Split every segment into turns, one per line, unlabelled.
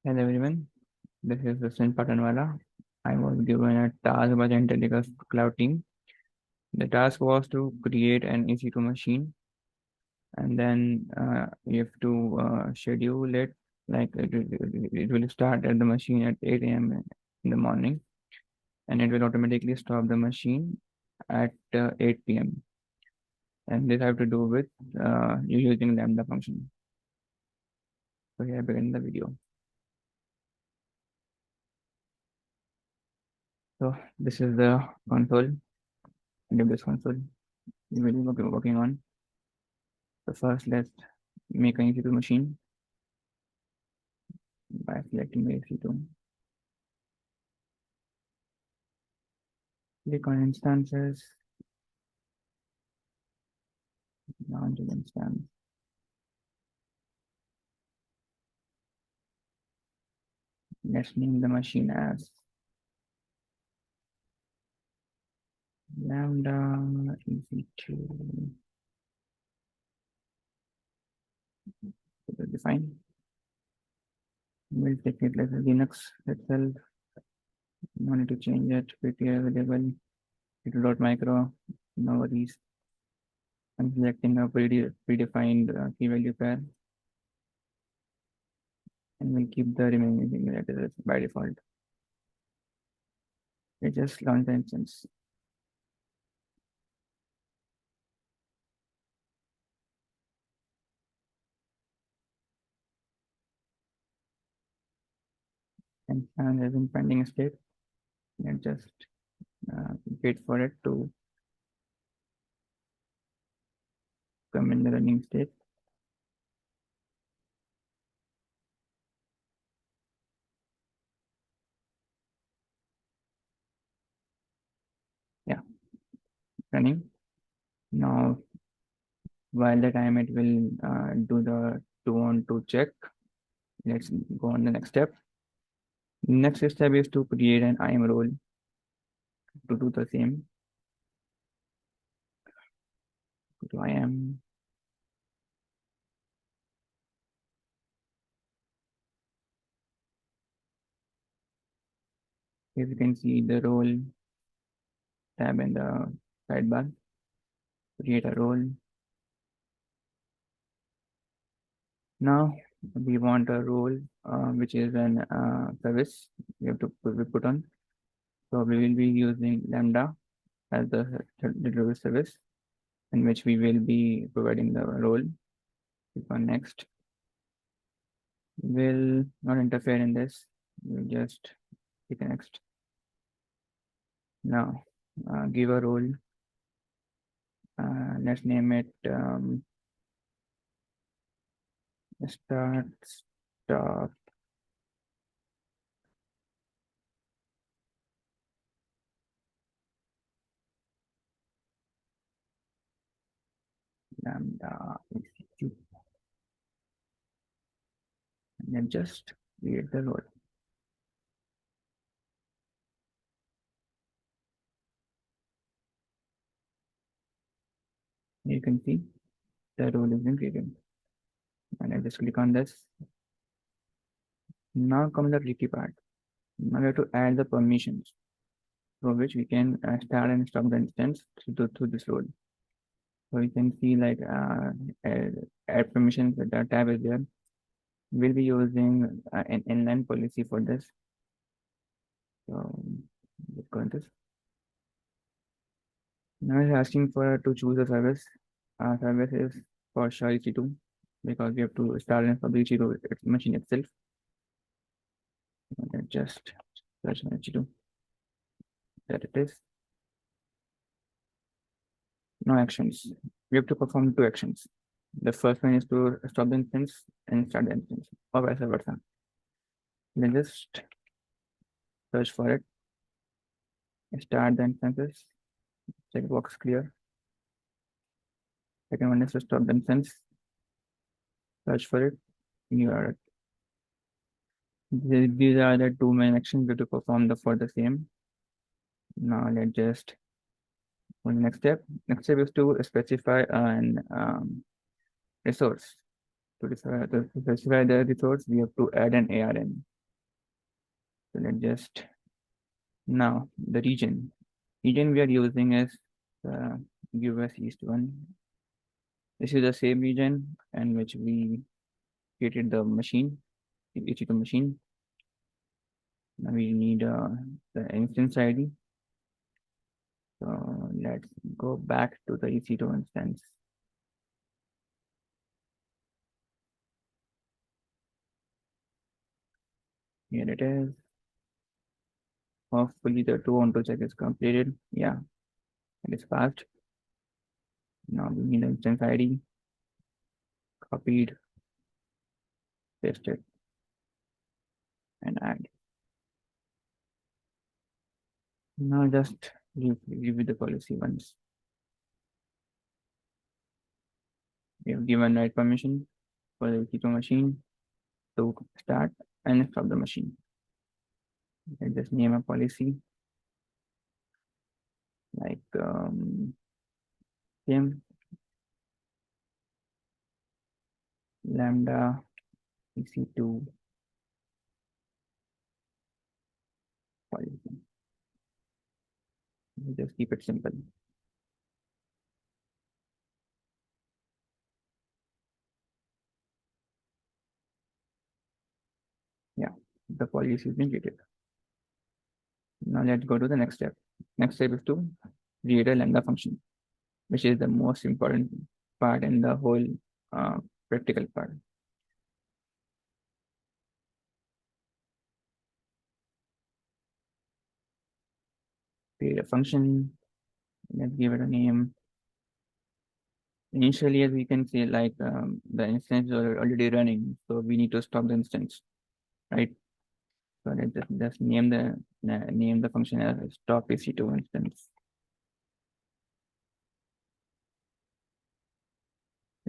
Hello everyone, this is Justin Patanwala. I was given a task by the Intelligence Cloud team. The task was to create an EC2 machine, and then you have to schedule it. Like it will start at the machine at 8 a.m. in the morning, and it will automatically stop the machine at 8 p.m. And this have to do with you using Lambda function. So here I begin the video. So this is the console, AWS console we will be working on. So first, let's make an EC2 machine by selecting the EC2. Click on instances, launch an instance. Let's name the machine as Lambda EC2. Define. We'll take it as Linux itself. No need to change it. Pretty available. Micro. No worries. I'm selecting a predefined key value pair, and we'll keep the remaining letters by default. It just launch the instance. And is in pending state. And just wait for it to come in the running state. Yeah, running. Now, while the time it will do the 2-on-2 check, let's go on the next step. Next step is to create an IAM role to do the same. Go to IAM. Here you can see the role tab in the sidebar. Create a role. Now we want a role which is an service we have to put on. So we will be using Lambda as the delivery service in which we will be providing the role. Click on next. Will not interfere in this. We'll just click next. Now give a role. Let's name it start stop Lambda execute, and then just create the role. You can see the role is been created, and I just click on this. Now comes the tricky part. Now we have to add the permissions for which we can start and stop the instance through this role. So you can see like add permissions, the tab is there. We'll be using an inline policy for this. So let's go into this. Now it's asking for to choose a service. Our service is for sure EC2 because we have to start and stop the EC2 machine itself. And just search EC2. There it is. No actions. We have to perform 2 actions. The first one is to stop the instance and start the instance, or vice versa. Then just search for it. Start the instances. Checkbox clear. Second one is to stop the instance. Search for it. You are it. These are the 2 main actions we have to perform for the same. Now let's just go to the next step. Next step is to specify an resource. To specify the resource, we have to add an ARN. So let's just now the region. Region we are using is the US East one. This is the same region in which we created the machine, the EC2 machine. Now we need the instance ID. So let's go back to the EC2 instance. Here it is. Hopefully the 2 on 2 check is completed. Yeah, it is passed. Now we need the instance ID. Copied, pasted, and add. Now just review the policy once. We have given right permission for the EC2 machine to start and stop the machine. I just name a policy like same Lambda EC2 policy. We just keep it simple. Yeah, the policy is being created. Now let's go to the next step. Next step is to create a Lambda function, which is the most important part in the whole uh, practical part. Create a function. Let's give it a name. Initially, as we can say, like the instance is already running, so we need to stop the instance, right? So let's just name the function as stop EC2 instance.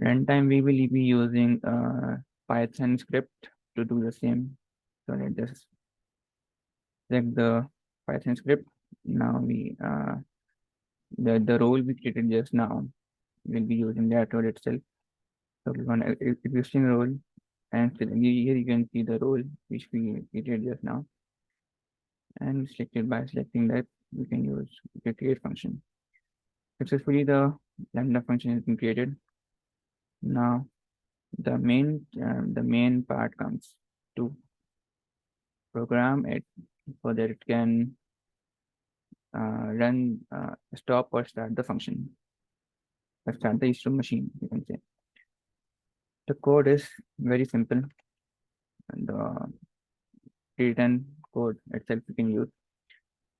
Runtime we will be using Python script to do the same. So let's just select the Python script. Now we the role we created just now, we'll be using that role itself. So we want an existing role, and here you can see the role which we created just now, and selected by selecting that we can use the create function. Successfully the Lambda function has been created. Now the main part comes to program it so that it can run stop or start the function. Start the EC2 machine, you can say. The code is very simple, and the written code itself you can use.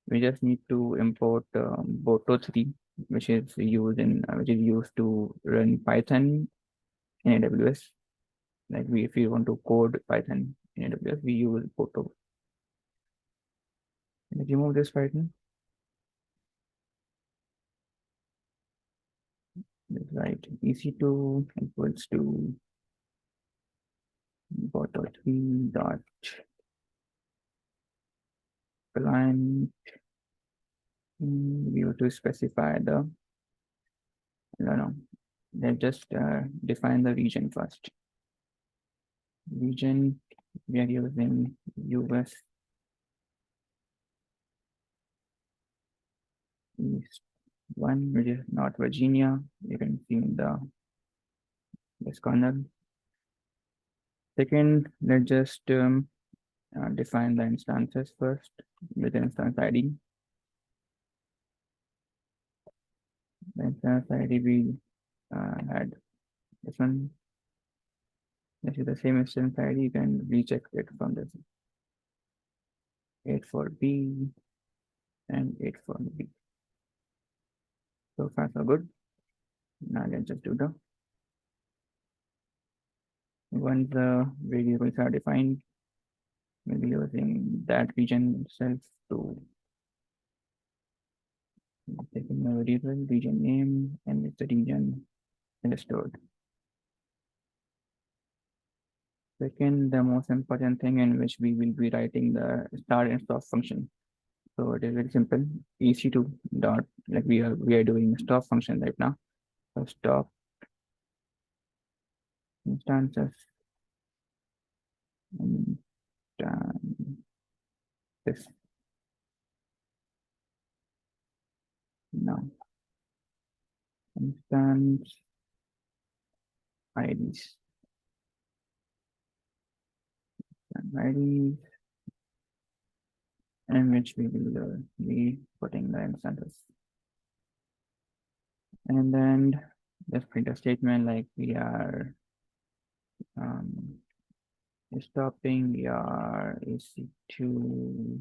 We just need to import Boto3, which is used to run Python in AWS. Like if we want to code Python in AWS, we use Boto. Let's remove this Python. Let's write EC2 equals to Boto3 dot client. We have to specify the no. Let's just define the region first. Region we are using US East one, which is North Virginia. You can see in the this corner. Second, let's just define the instances first with instance ID. The instance ID we had this one. This is the same instance ID. You can recheck it from this 8 for B and 8 for B. So far, so good. Now let's just do the once the variables are defined, we'll be using that region itself to take in the variable region name and it's the region stored. Second, the most important thing in which we will be writing the start and stop function. So it is very simple. EC2 dot like we are doing stop function right now. So stop instances and this. Now, instance IDs. IDs in which we will be putting the instances. And then just print a statement like we are um, stopping your EC2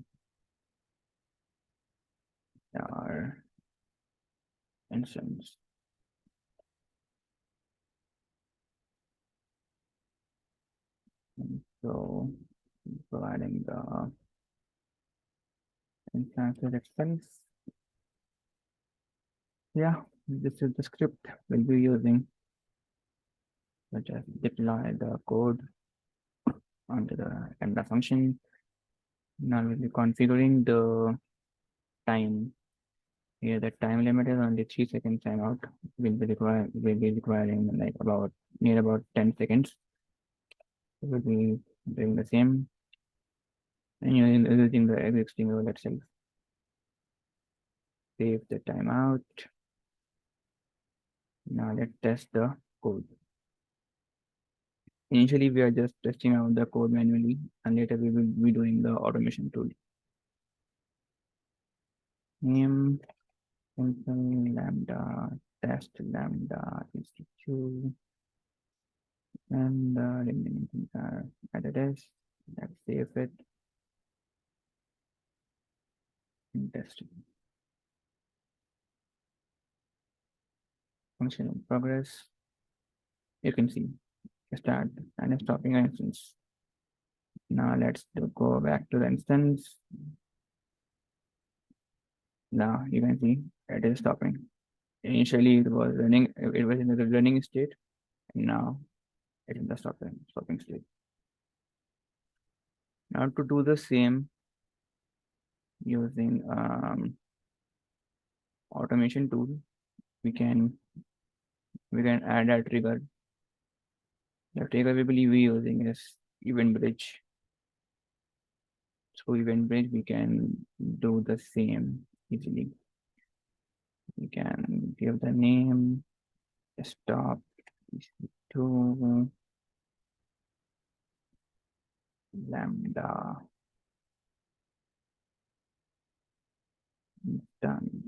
our instance. And so providing the instances itself. Yeah, this is the script we'll be using. So just deploy the code onto the Lambda function. Now we'll be configuring the time. Here the time limit is only 3 seconds timeout. We'll be requiring like near about 10 seconds. So we'll be doing the same and using the existing rule itself. Save the timeout. Now let's test the code. Initially, we are just testing out the code manually, and later we will be doing the automation tool. Name simple lambda test lambda EC2, and the remaining things are added as. Let's save it and test it. Function in progress. You can see start and stopping an instance. Now let's go back to the instance. Now you can see it is stopping. Initially it was running, it was in the running state, and now it is in the stopping state. Now to do the same using automation tool, we can add a trigger. The trigger we believe we using is event bridge. So event bridge we can do the same easily. We can give the name stop to lambda done.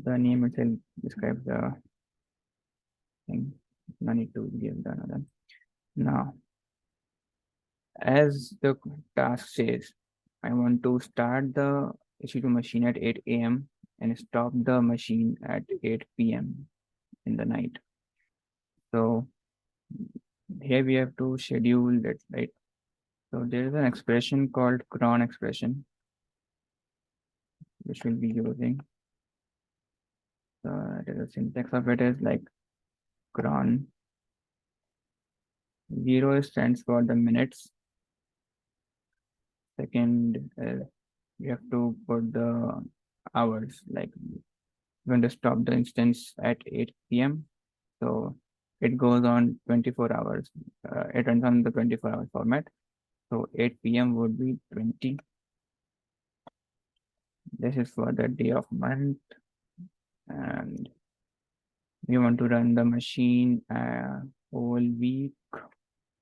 The name itself describes the thing. No need to give the another. Now, as the task says, I want to start the EC2 machine at 8 a.m. and stop the machine at 8 p.m. in the night. So here we have to schedule it, right? So there is an expression called cron expression, which we'll be using. The syntax of it is like cron. 0 stands for the minutes. Second, we have to put the hours, like we're going to stop the instance at 8 p.m. So it goes on 24 hours. It runs on the 24-hour format. So 8 p.m. would be 20. This is for the day of month. And we want to run the machine whole week,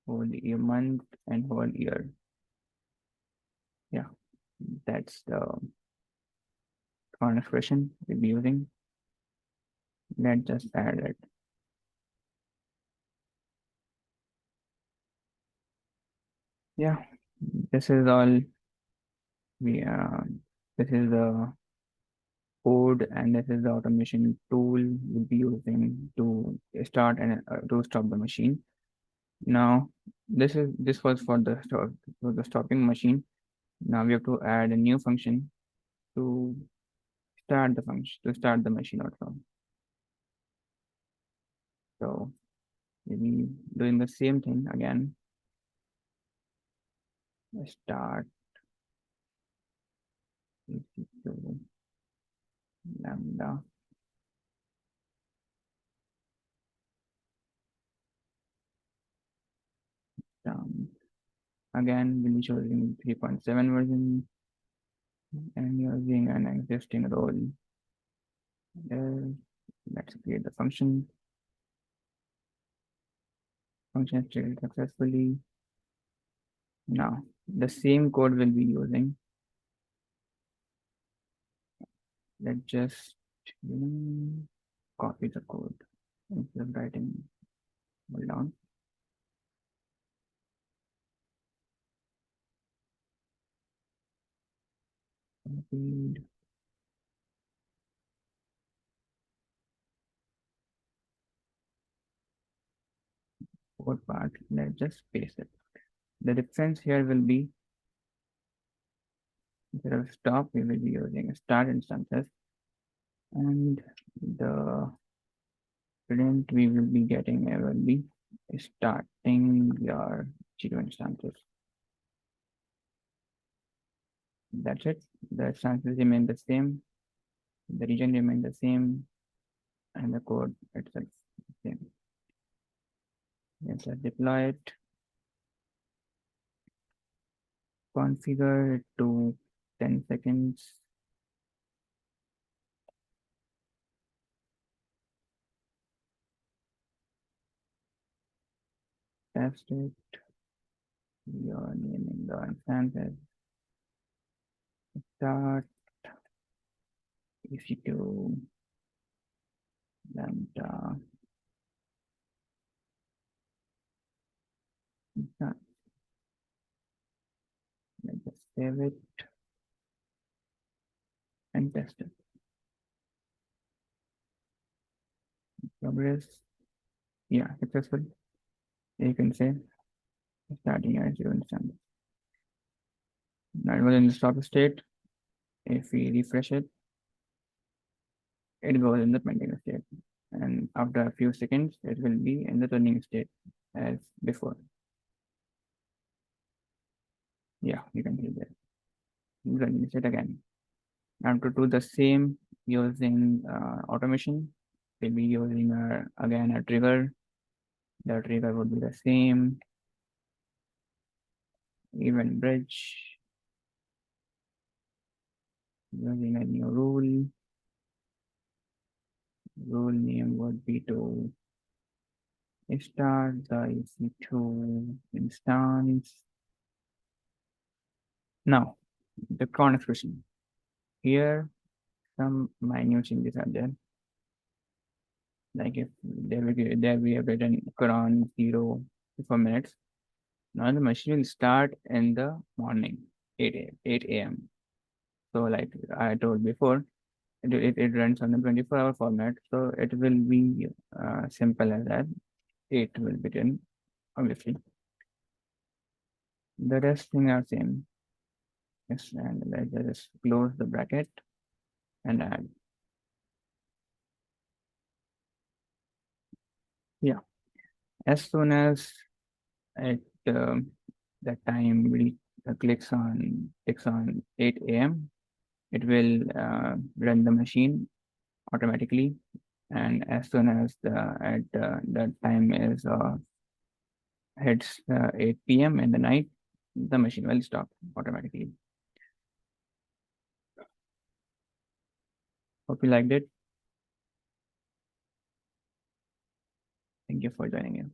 whole year month, and whole year. Yeah, that's the cron expression we'll be using. Let's just add it. Yeah, this is all we this is the code, and this is the automation tool we'll be using to start and to stop the machine. Now this was for the stopping machine. Now we have to add a new function to start the machine also. So we'll be doing the same thing again. Start lambda down Again, we'll be choosing 3.7 version and using an existing role. Let's create the function. Function created successfully. Now, the same code we'll be using. Let's just copy the code instead of writing. Hold on. Copied. Code part. Let's just paste it. The difference here will be instead of stop, we will be using start instances, and the print we will be getting will be starting your zero instances. That's it. The instances remain the same, the region remain the same, and the code itself the same. Let's deploy it. Configure it to 10 seconds. Test it. You're naming the instances. Start EC2 Lambda. Start. Let's just save it and test it. Progress. Yeah, successful. You can say starting at zero instance. Now it was in the stop state. If we refresh it, it goes in the pending state. And after a few seconds, it will be in the running state as before. Yeah, you can see that. Running state again. Now to do the same using automation, we'll be using again a trigger. The trigger would be the same. Event bridge. Using a new rule. Rule name would be to start the EC2 instance. Now, the cron expression. Here, some minute changes are there. Like if there we have written cron 0 for minutes. Now the machine will start in the morning, 8 a.m. So like I told before, it runs on the 24-hour format. So it will be simple as that. 8 will be done, obviously. The rest thing are same. Yes, and let's just close the bracket and add. Yeah, as soon as it the time really clicks on 8 a.m., it will run the machine automatically, and as soon as the time is hits 8 p.m. in the night, the machine will stop automatically. Hope you liked it. Thank you for joining in.